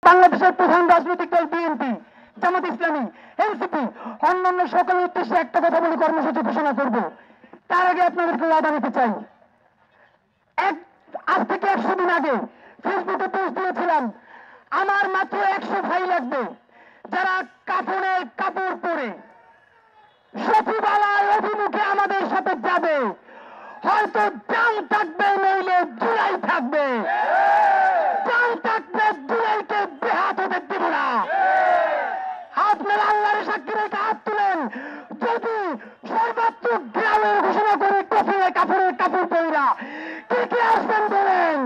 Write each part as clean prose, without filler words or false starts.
বাংলাদেশের প্রধান রাজনৈতিক দল বিএনপি, জামাত ইসলামী, এনসিপি, অন্যান্য সকলের উদ্দেশ্যে একটা কথা বলে কর্মসূচি ঘোষণা করব। তার আগে আপনাদেরকে ওয়াদা দিতে চাই, আজ থেকে 100 দিন আগে ফেসবুকে পোস্ট দিয়েছিলাম, আমার মাত্র 100 ভাই লাগবে যারা কাফনে কাপড় পরে সচিবালয় অভিমুখে আমাদের সাথে যাবে। হয়তো জান থাকবে, নইলে জুলাই থাকবে। জান থাকবে, জুলাইকে বেহাত হতে দেব না। আপনারা আল্লাহর সাক্ষী রেখে হাত তুলেন। যদি সর্বোচ্চ গ্রামের ঘোষণা করে কফিনে কাপড়ের কাপড় পইরা কে কে আসবেন বলেন।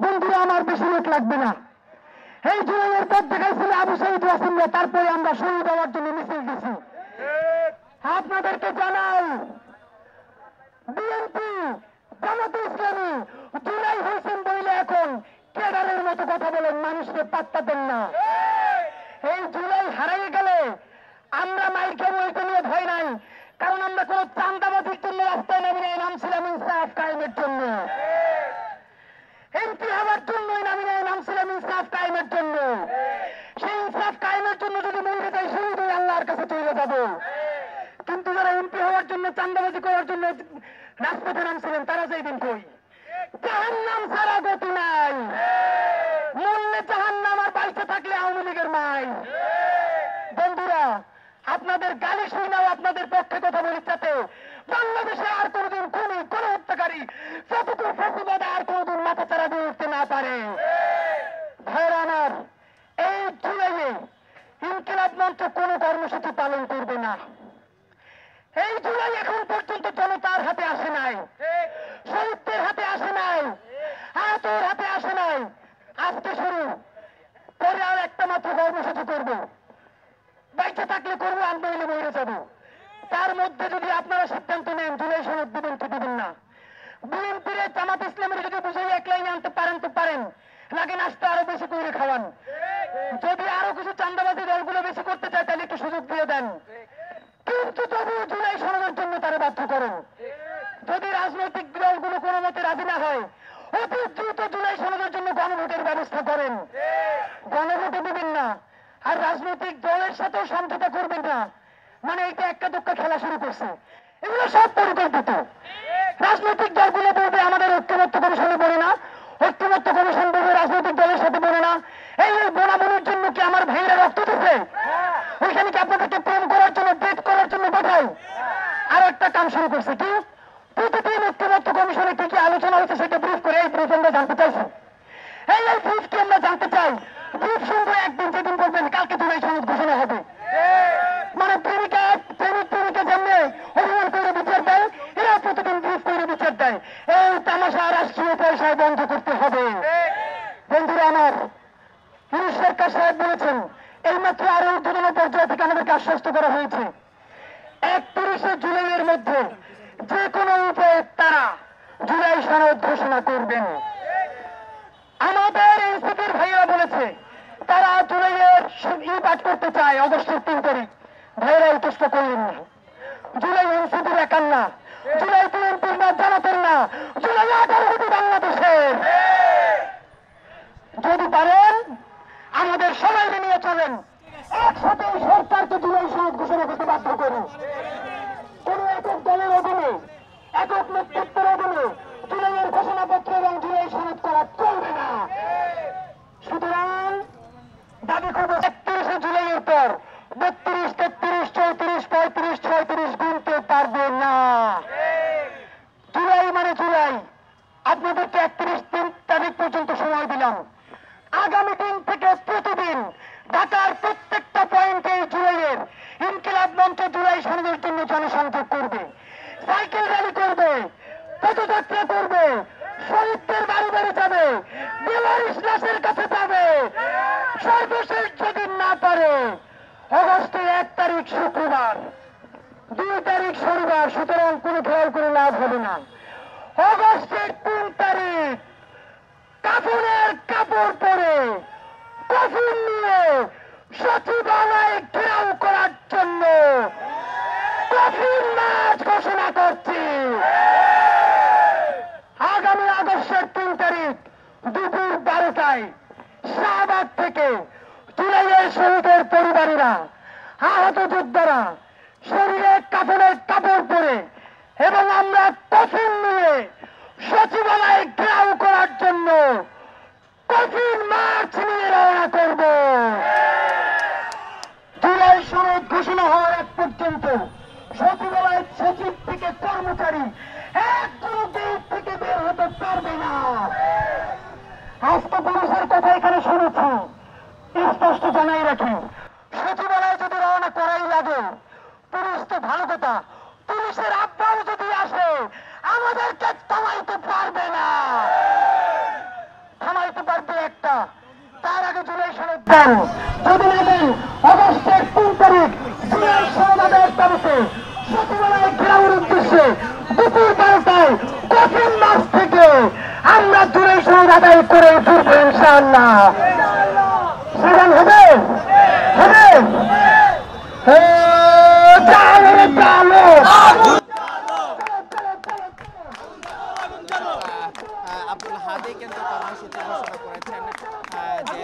বন্ধুরা, আমার বেশি লোক লাগবে না। এই জুলাইয়ের পর দেখাইছিল আবু সাইদ ওয়াসিমরা, তারপরে আমরা শহীদ হওয়ার জন্য মিছিল দিছি। আপনাদেরকে জানাই, বিএনপি, জামাত ইসলামী জুলাই হয়েছেন বইলে এখন কেডারের মতো কথা বলেন, মানুষকে পাত্তা দেন না। এই জুলাই হারিয়ে গেলে আমরা মাইর খাবো, এটা নিয়ে ভয় নাই। কারণ আমরা কোন চান্দাবাজির জন্য রাস্তায় নামি নাই, নামছিলাম ইনসাফ কায়েমের জন্য। এমপি হওয়ার জন্যই নামি নাই, নামছিলাম ইনসাফ কায়েমের জন্য। সেই ইনসাফ কায়েমের জন্য যদি মরে যাই, শহীদ হয়ে আল্লাহর কাছে চলে যাবো। কিন্তু যারা এমপি হওয়ার জন্য, চান্দাবাজি করার জন্য রাজপথে নামছিলেন, তারা যাইবেন কই? জাহান্নাম ছাড়া গতি নাই। মরলে জাহান্নাম, আর বাইচে থাকলে আওয়ামী লীগের মাই। বন্ধুরা, আপনাদের গালি শুনেও আপনাদের পক্ষে কথা বলি, যাতে বাংলাদেশে আর কোনদিন খুনি, কোন হত্যাকারী, ফ্যাসিবাদ আর কোনদিন মাথা চারা দিয়ে উঠতে না পারে। ভাইরা আমার, এই জুলাইয়ে ইনকিলাব মঞ্চ কোন কর্মসূচি পালন করবে না। এই জুলাই এখন পর্যন্ত জনতার হাতে আসে নাই, শহীদদের হাতে আসে নাই, আহতের হাতে আসে নাই। আজকে শুরু, পরে আর একটা মাত্র কর্মসূচি করবো। বাইচে থাকলে করবো, আর নইলে মরে যাবো। তার মধ্যে যদি আপনারা সিদ্ধান্ত নেন জুলাই সনদ দিবেন কি দিবেন না, বিএনপির, জামাত ইসলামের যদি বুঝাই এক লাইনে আনতে পারেন তো পারেন, লাগে নাস্তা আরো বেশি করে খাওয়ান। যদি আরো কিছু চান্দাবাজি দলগুলো বেশি করতে চায়, তাহলে একটু সুযোগ দিয়ে দেন। কিন্তু তবুও জুলাই সনদের জন্য তারা বাধ্য করেন। যদি রাজনৈতিক দলগুলো কোনো মতে রাজি না হয়, অতি দ্রুত জুলাই সনদের জন্য গণভোটের ব্যবস্থা করেন। গণভোটে দিবেন না, আর রাজনৈতিক দলের সাথেও সমঝোতা করবেন না। মানে এটা একটা দোক্কা খেলা শুরু করছে। এগুলো সব পরিকল্পিত। রাজনৈতিক দলগুলো বলবে আমাদের ঐক্যমত্য কমিশনে বলে না, ঐক্যমত্য কমিশন বলবে রাজনৈতিক দলের সাথে বলে না। এই বোনাবনির জন্য কি আমার ভাইরা রক্ত দিচ্ছে? ওইখানে কি আপনাদেরকে প্রেম করার জন্য, ডেট করার জন্য পাঠাই? আর একটা কাম শুরু করছে কি, প্রতিদিন ঐক্যমত্য কমিশনে কি কি আলোচনা হয়েছে সেটা ব্রিফ করে, এই ব্রিফ আমরা জানতে চাইছি। এই ব্রিফ কি আমরা জানতে চাই। ব্রিফ শুনবো একদিন, যেদিন বলবেন কালকে জুলাই সনদ ঘোষণা হবে। মানে প্রেমিকা প্রেমিকা যেমনি অভিমান করে বিচার দেয়, এরা প্রতিদিন ব্রিফ করে বিচার দেয়। এই তামাশা রাষ্ট্রীয় পয়সায় বন্ধ করতে হবে। বন্ধুরা আমার, ইউনুস সরকার সাহেব বলেছেন, এইমাত্র আরো ঊর্ধ্বতন পর্যায় থেকে আমাদেরকে আশ্বস্ত করা হয়েছে 31 জুলাইয়ের মধ্যে যে কোনো উপায়ে তারা জুলাই সনদ ঘোষণা করবেন। আমাদের এনসিপির ভাইয়েরা বলেছে তারা জুলাইয়ের পাঠ করতে চায় অগস্টের 3 তারিখ। ভাইয়েরা এই চেষ্টা করলেন না। জুলাই এনসিপির একার না, জুলাই বিএনপির না, জামাতের না, জুলাই 18 কোটি বাংলাদেশের। যদি পারেন আমাদের সবাইকে নিয়ে চলেন, একসাথে সরকারকে জুলাই সনদ ঘোষণা করতে বাধ্য করুন। কোন একক দলের অধীনে, একক নেতৃত্বের অধীনে জুলাইয়ের ঘোষণাপত্র এবং জুলাই সনদ করা চলবে না। সুতরাং দাবি করবো 31 জুলাইয়ের পর 32, 33, 34, 35, 36 গুনতে পারবে না। জুলাই মানে জুলাই। আপনাদেরকে 31 তারিখ পর্যন্ত সময় দিলাম। আগামী দিন থেকে প্রতিদিন ঢাকার প্রত্যেকটা পয়েন্টে জুলাইয়ের ইনকিলাব মঞ্চ জুলাই সনদের জন্য জনসংযোগ করবে, সাইকেল র্যালি করবে, পদযাত্রা করবে, শহীদদের বাড়ি বাড়ি যাবে, বেলারিশ লাশের কাছে যাবে। সর্বশেষ যদি না পারে অগস্টের 1 তারিখ শুক্রবার, 2 তারিখ শনিবার, সুতরাং কোনো খেয়াল করে লাভ হবে না। অগস্টের 3 তারিখ কাফনের কাপড় পরে, কফিন নিয়ে সচিবালয় ঘেরাও করার জন্য কফিন মার্চ ঘোষণা করছি। আগামী আগস্টের 3 তারিখ দুপুর 12টায় শাহবাগ থেকে জুলাইয়ের শহীদের পরিবারেরা, আহত যোদ্ধারা শরীরে কাফনের কাপড় পরে এবং আমরা কফিন নিয়ে সচিবালয়ে ঘেরাও করার জন্য কফিন মার্চ নিয়ে রওনা করব। জুলাই সনদ ঘোষণা হওয়ার এক পর্যন্ত সচিবালয়ের সচিব থেকে কর্মচারী একজন গেট থেকে বের হতে পারবে না। আজকে পুলিশের কথা এখানে শুনেছি, স্পষ্ট জানাই রাখি, সচিবালয়ে যদি রওনা করাই লাগে, পুলিশ তো ভালো কথা, পুলিশের আব্বাও যদি আসে আমাদেরকে থামাইতে পারবে না। থামাইতে পারবে একটা, তার আগে জুলাই সনদ দেন, যদি না দেন অগস্টের 3 তারিখ জুলাই সনদ আদায়ের দাবিতে সচিবালয়ে ঘেরাওয়ের উদ্দেশ্যে দুপুর 12টায় কফিন মার্চ থেকে আমরা জুলাই সনদ আদায় করে ফিরবো ইনশাআল্লাহ। সেখান হবে হবে আব্দুল হাদী কিন্তু কর্মসূচি ঘোষণা করেছেন যে